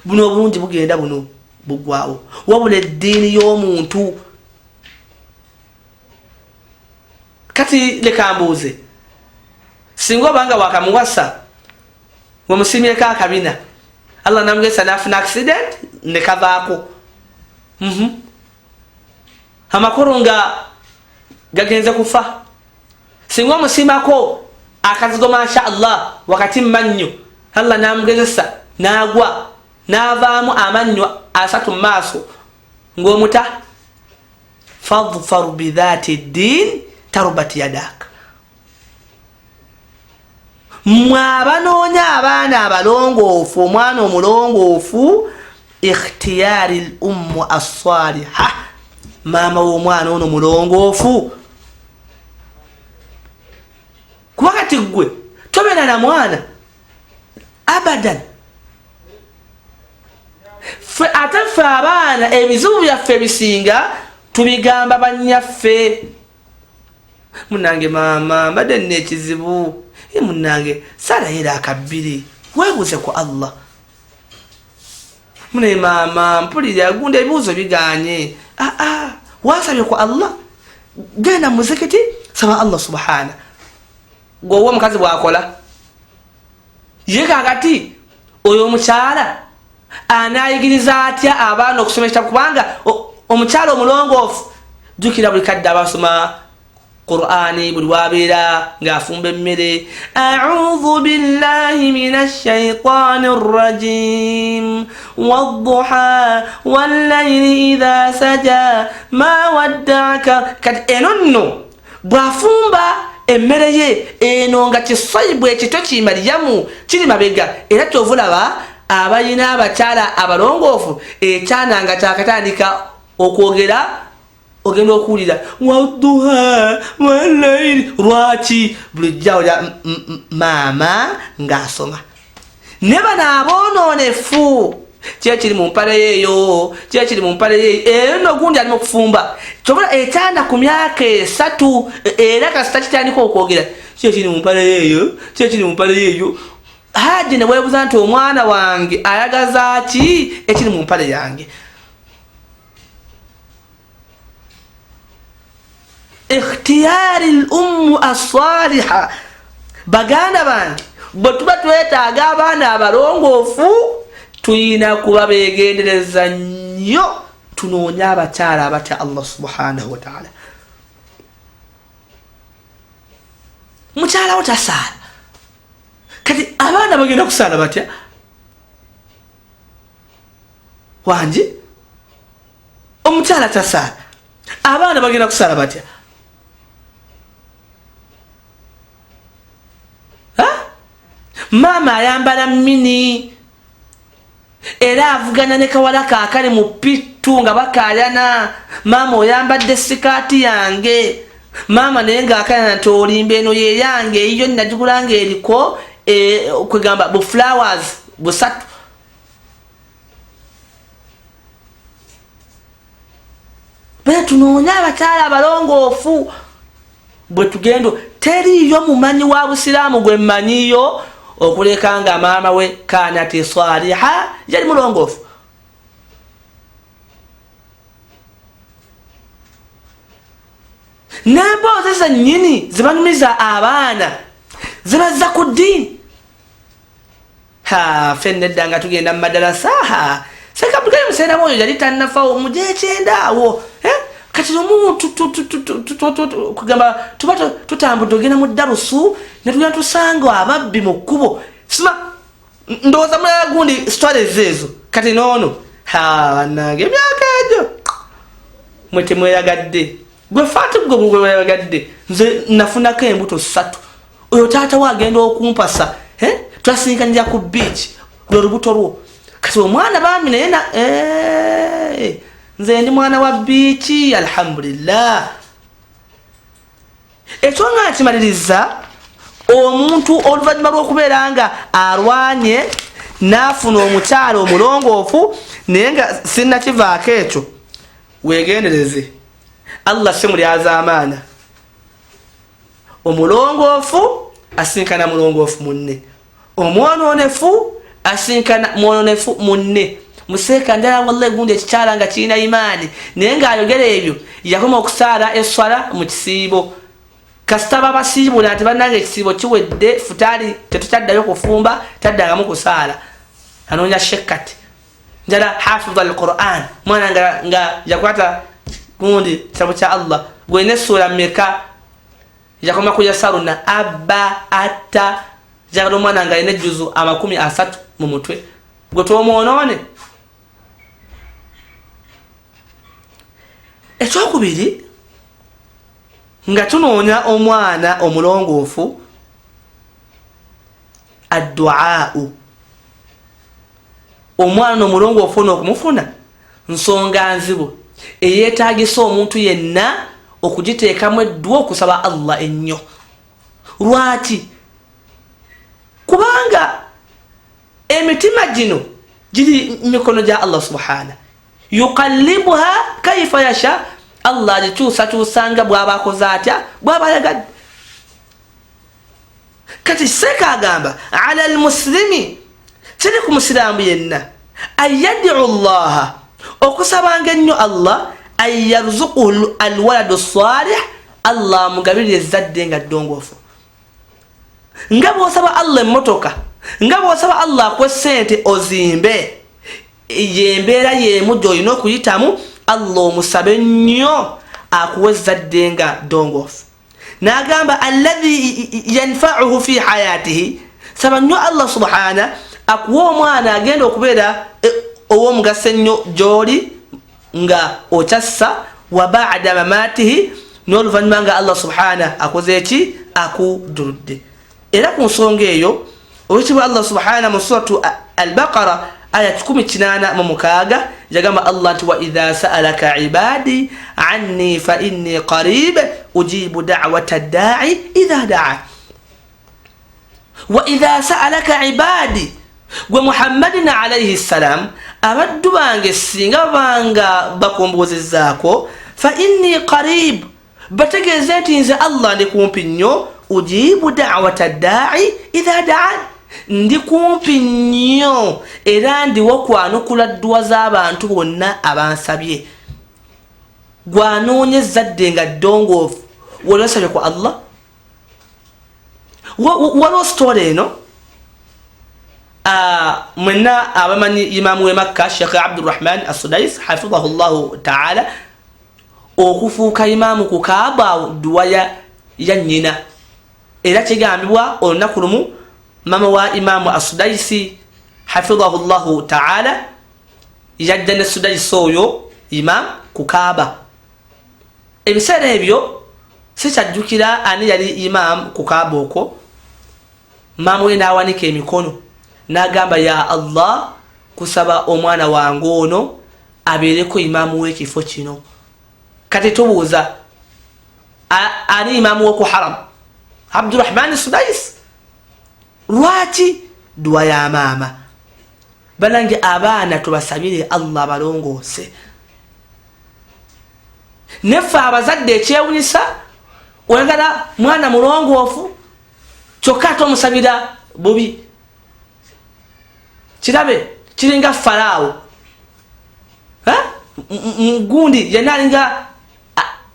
buno obulungi bugenda buno bugwawo wabula eddiini y'omuntu kati leka mbuuze singa obanga wakamuwasa wemusimyeko akabina Allah namugesa nafuna accident ne kavaako amakulu nga gagenze kufa singa omusimako akazigo masha Allah wakati mannyo Allah namugezesa nagwa navaamu amannyo asatu maaso ng'omuta fadhfar bidhati ddin tarubat yadak mwabanoonya abaana abalongoofu omwana omulongoofu ikhtiyari lummu assaliha maama w'omwana ono mulongoofu kuba kati gwe tobeera na mwana abadan ate ffe abaana ebizibu byaffe bisinga tubigamba bannyaffe munange maama mbadde nina ekizibu munange salayira akabbiri weebuuze ku Allah mune maama mpulira gunda ebibuuzo biganye wasabye ku Allah genda muzikiti saba Allah subhana gwowa omukazi bwakola ye kakati oyo omukyala anayigiriza atya abaana okusomesa kubanga omukyala omulongoofu jukira buli kadde abasoma Qur'ani buli wabeera ng'afumba emmere a'udhu billahi minash shaytanir rajim wadduha wallayli idha saja ma wadda'aka kati eno nno bw'afumba emmere ye eno nga kisayibu ekito kimalyamu kiri mabega era kyovulaba abalina abakyala abalongoofu ekyana nga kyakatandika okwogera ogenda okuwulira wadduha wallayli lwaki bulijjawo lya maama ng'asoma ne bano abonoonefu kyekiri mu mpale yeeyo kyekiri mu mpale yeeyo eno gundi ali mu kufumba kyobula ekyanda ku myaka 3 era kasita kitandika okwogera kyekiri mu mpale yeeyo kyekiri mu mpale yeeyo haji ne weebuza nti omwana wange ayagaza ki ekiri mu mpale yange ikhtiyari lummu assaliha baganda bange bwe tuba twetaaga abaana abalongoofu tuyina kuba beegendereza nnyo tunoonya abakyala abatya Allah subhanahu wataala mukyalawo tasaala kati abaana bagenda kusaala batya wangi omukyala tasaala abaana bagenda kusaala batya maama ayambala mini era avugana ne kawala kaakali mu pittu nga bakayana maama oyambadde sikaati yange maama naye ngaakayana nti olimba eno ye yange eyiyo nagigulanga eriko kwegamba bu flowers busatu bwe tunoonya abakyala abalongoofu bwe tugendo teriyo mumanyi wa busiraamu gwe mmanyiyo okuleka nga maama we kanati saliha yali mulongoofu n'emboozi zennyini zibanyumiza abaana zibazza ku ddiini ffenna edda nga tugenda mu madarasa sekabulikayo museera mwoyo yali tannafawo mujekyendaawo kati omu kugamba tuba tutambudde ogenda mu ddarusu ne tugenda tusanga ababbi mu kkubo sima ndowooza mulala gundi stories ezo kati noono bannange emyaka egyo mwe temweyagadde gwe faati gwe mweyagadde nze nafunako embuto 3 oyo taata we agenda okumpasa twasinkanira ku beach lwe lubuto lwo kati omwana bami naye nze ndi mwana wa biiki alhamdulillah ekyo nga kimaliriza omuntu oluvannyuma lw'okubeera nga alwanye n'afuna omukyala omulongoofu naye nga sinnakivaako ekyo weegendereze Allah si mulyaza amaana omulongoofu asinkana mulongoofu munne, omwononefu asinkana mwononefu munne. Museeka ndala wallahi gundi ekikyala nga kirina imaani naye ng'ayogera ebyo yakoma okusaala eswala mu kisiibo. Kasita babasiibula nti bannange ekisiibo kiwedde futaali tetukyaddayo kufumba taddangamu kusaala. Anoonya shekkati njala hafidha al-Qur'an mwana nga yakwata gundi kitabo kya Allah gwene sura mmeka yakoma kuyasaruna abba atta jagalo mwana nga ine juzu 30 mu mutwe gwe twomwonoone. Ekyokubiri nga tunoonya omwana omulongoofu addu'aa'u. Omwana omulongoofu n'okumufuna nsonga nzibu eyeetaagisa omuntu yenna okugiteekamu eddwa okusaba Allah ennyo. Lwaki? Kubanga emitima gino giri mikono gya Allah subhana yuqallibuha kaifa yasha. Allah agikyusakyusanga bw'aba akoze atya bw'aba ayagadde. Kati seeka agamba ala almuslimi kiri ku musiraamu yenna ayad'u Allah okusabanga ennyo Allah ayarzuquhu alwaladu salih Allah mugabirire ezzadde nga ddongoofu. Nga bw'osaba Allah emmotoka, nga bw'osaba Allah akwe ssente ozimbe, yembeera yemu gy'olina okuyitamu. Allah omusabe nnyo akuwa ezzadde nga ddongoofu. N'agamba alladhi yanfa'uhu fi hayatihi, saba nnyo Allah subhana akuwa omwana agenda okubeera ow'omugaso ennyo gy'oli nga okyassa wa ba'da mamatihi, n'oluvannyuma nga Allah subhana akoze eki akuduludde. Era ku nsonga eyo owekitibwa Allah subhana mu suratu al-Baqara aya 18 yagamba Allah nti wa idha sa'alaka ibadi anni fa inni qarib ujibu da'wata ad-da'i idha da'a. Wa idha sa'alaka ibadi gwe Muhammadin alayhi salam abaddu bange singa banga bakombozezaako fa inni qarib bategeeze nti nze Allah ndi kumpi nnyo ujibu da'wata ad-da'i idha da'a ndi kumpi nnyo era ndiwo kwanukula ddwa z'abantu bonna abansabye. Gwanoonye ezzadde nga ddongoofu wolwasabye ku Allah. Waliwo sitole eno mwenna abamanyi imamu w'e Makka Sheikh Abdurrahman as-Sudais hafidhahu Allahu ta'ala okufuuka imamu ku Kaaba ddwa ya nnyina. Era kigambibwa olunaku lumu mama wa imamu as-Sudaisi hafidhahu Allahu ta'ala yajja ne Sudaisi oyo imam ku Kaaba. Ebiseera ebyo sikyajjukira ani yali imam ku Kaaba okwo. Mama we n'awanika emikono n'agamba ya Allah kusaba omwana wange ono abeereko imamu w'ekifo kino. Kati tubuuza ani imamu w'oku haram? Abdurrahman as-Sudais. Lwaki? Dua ya maama. Banange abaana tubasabire Allah balongoose. Neffe abazadde ekyewunyisa oyagala mwana mulongoofu kyokka tomusabira bubi. Kirabe kiringa Faraawo. Gundi yenna alinga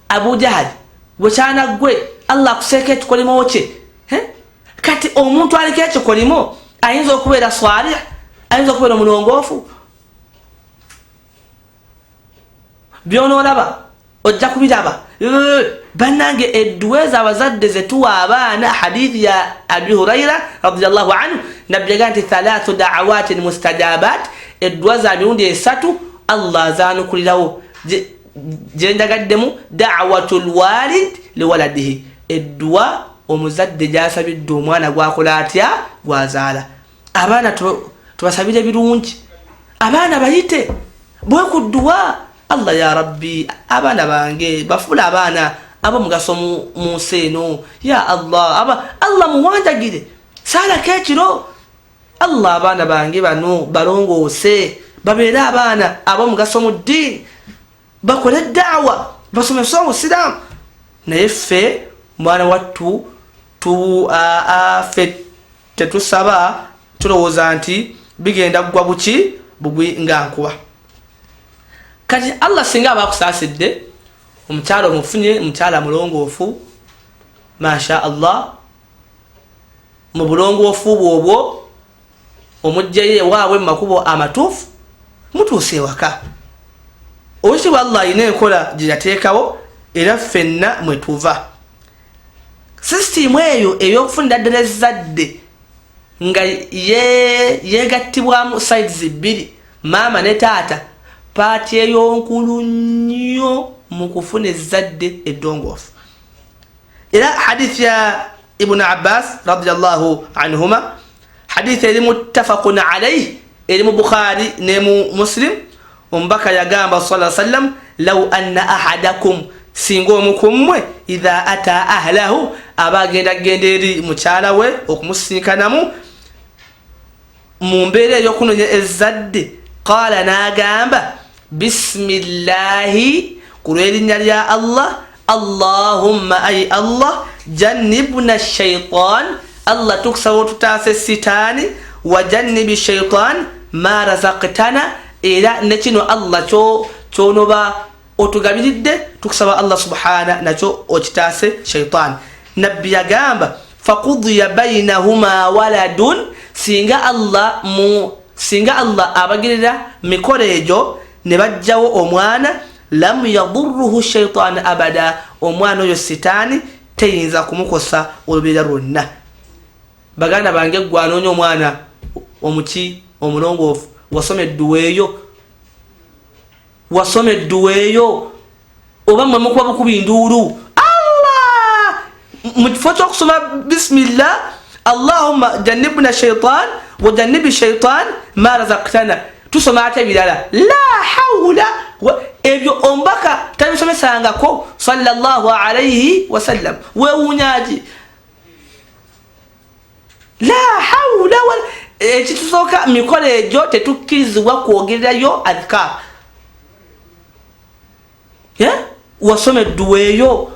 Abu Jahal. Gwe kyana gwe Allah akuseeka ekikolimo kye. Kati omuntu aliko ekikolimo ayinza okubeera swalih, ayinza okubeera mulongoofu. Byonoolaba ojja kubiraba. Bannange eddwa ez'abazadde ze tuwa abaana hadithi ya Abi Hurayra radiyallahu anhu nabbi yagamba nti 3 da'awatin mustajabat, eddwa za mirundi 3 Allah azaanukulirawo gye njagaddemu da'watul walid liwaladihi, eddwa omuzadde gy'asabidde omwana gwakola atya gwazaala. Abaana tubasabire birungi, abaana bayite bwe ku ddwa. Allah ya Rabbi abaana bange bafule abaana abamugaso mu nsi eno ya Allah muwanjagire saalako ekiro. Allah abaana bange bano balongoose babeere abaana abamugaso mu ddiini, bakole da'wa basomese Obusiraamu. Naye ffe mwana wattu ffe tetusaba tulowooza nti bigenda kugwa buki bugwi nga nkuba. Kati Allah singa abakusaasidde omukyala omufunye omukyala mulongoofu masha Allah mu bulongoofu bwobwo omujjaye waabwe mu makubo amatuufu mutuuse ewaka. Oweekitiibwa Allah alina enkola gye yateekawo era ffenna mwe tuva. Sisitimu eyo ey'okufunira ddala ezzadde nga yeegattibwamu sides bbiri maama ne taata, paati ey'onkulu nnyo mu kufuna ezzadde eddongoofu. Era hadithi ya Ibn Abbas radiyallahu anhuma, hadithi eri muttafaqun alayhi, eri mu Bukhari ne mu Muslim, omubaka yagamba sallallahu alayhi wasallam, law anna ahadakum, singa omukummwe idha ata ahlahu, abagenda genda eri mukyala we okumusinkanamu mu mbeera ey'okunonya ezzadde, qaala n'agamba bismillahi, ku lw'erinnya lya Allah, Allahumma ay Allah, jannibna shaytan, Allah tukusaba otutaase sitaani, wa jannibi shaytan ma razaqtana, era ne kino Allah kyonoba otugabiridde tukusaba Allah subhana nakyo okitaase shaytan. Nabbi yagamba faqudiya bainahuma waladun, singa Allah abagirira mikolo egyo ne bajjawo omwana, lam yadurruhu shaytan abada, omwana oyo sitaani teyinza kumukosa olubeera lwonna. Baganda bange gwe anoonya omwana omuki omulongoofu, wasomedduweeyo oba mmwe mukuba bukubi nduulu Allah mu kifo ky'okusoma bismillah Allahumma jannibna shaytan wa jannibi shaytan ma razaqtana, tusoma ate ebirala la hawla ebyo ombaka tabisomesangako sallallahu alayhi wasallam, weewuunyaaki la hawla ekitusooka mikolo egyo tetukkirizibwa kwogererayo adhkar. Wasomedduweeyo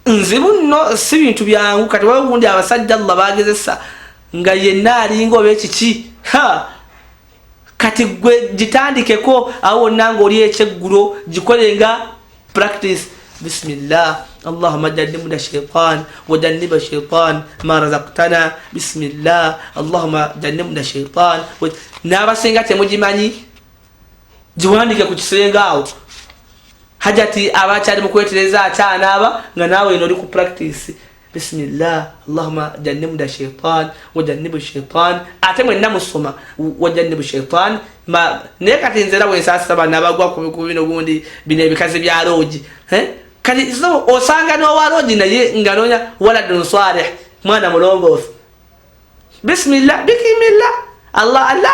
nzibu nno, si bintu byangu. Kati wabundi abasajja Allah bagezesa nga yenna alinga oba ekiki, kati gwe gitandikeko awo wonna ng'oli ekyeggulo gikolenga practice. Bismillah Allahumma jannibna shaytan wa janniba shaytan ma razaqtana, bismillah Allahumma jannibna shaytan. N'abasinga temugimanyi giwandike ku kisenge awo, hajati abakyali mu kwetereza akyanaaba nga naawe eno oli ku practice. Bismillah Allahumma jannibna shaytan wa janniba shaytan, ate mwenna musoma wa janniba shaytan. Naye kati nze era bwensaasira bano abagwa ku bino gundi bino ebikazi bya loogi, kati osanga n'owa loogi naye nga noonya waladun salih, mwana mulongoofu. Bismillah bikimillah Allah Allah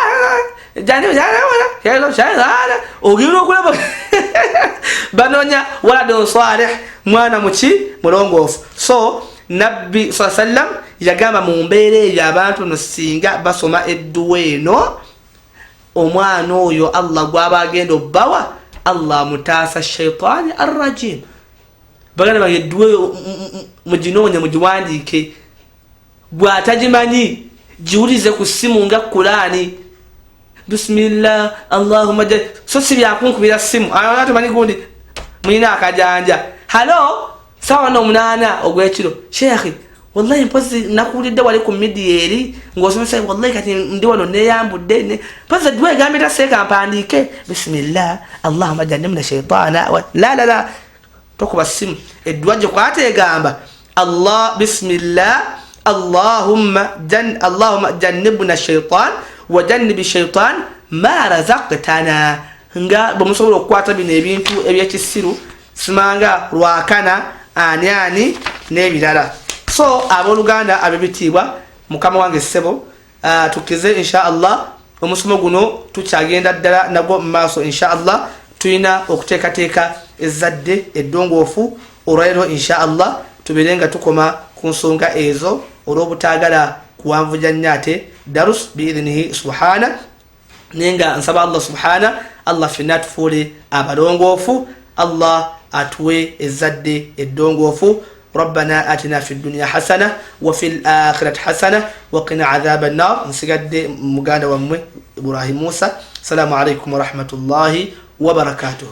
ogenda okulaba banoonya waladun salih, mwana muki mulongoofu. So Nabbi sallallahu alayhi wasallam yagamba mu mbeera eyo abantu no singa basoma edduwa eno, omwana oyo Allah gwaba agenda obbawa, Allah mutaasa shaytaani arrajim. Baganda bange edduwa eyo muginoonya mugiwandiike, bw'atagimanyi giwulize ku ssimu nga Qur'ani. Bismillah Allahumma so si byakunkubira ssimu atumanyi gundi mulina akajanja, halo sawa n'omunaana ogw'ekiro, sheekhi wallahi mpozi nakuwulidde wali ku media eri ng'osomesa, wallahi kati ndi wano neeyambudde mpozi edduwa egambye taseeka mpandiike bismillah Allahumma jannibna shaytaana la tokuba ssimu. Edduwa gye kwata egamba Allah bismillah Allahumma jannibna shaytan wa jannibi shaytan ma razaqtana, nga bwemusobola okukwata bino ebintu ebyekisiru simanga lwakana ani n'ebirala. So abooluganda ab'ebitiibwa, mukama wange ssebo, tukize insha Allah omusomo guno tukyagenda ddala nagwo mu maaso insha Allah. Tulina okuteekateeka ezzadde eddongoofu olwaleero insha Allah, tubeere nga tukoma ku nsonga ezo olw'obutaagala kuwanvuja nnyo ate darus biidhinihi subhana. Nenga nsaba Allah subhana Allah ffenna tufuule abalongoofu, Allah atwe ezadde eddongoofu. ربنا آتنا في الدنيا حسنة وفي الآخرة حسنة وقنا عذاب النار. نسجد مقادة ومي إبراهيم موسى. السلام عليكم ورحمة الله وبركاته.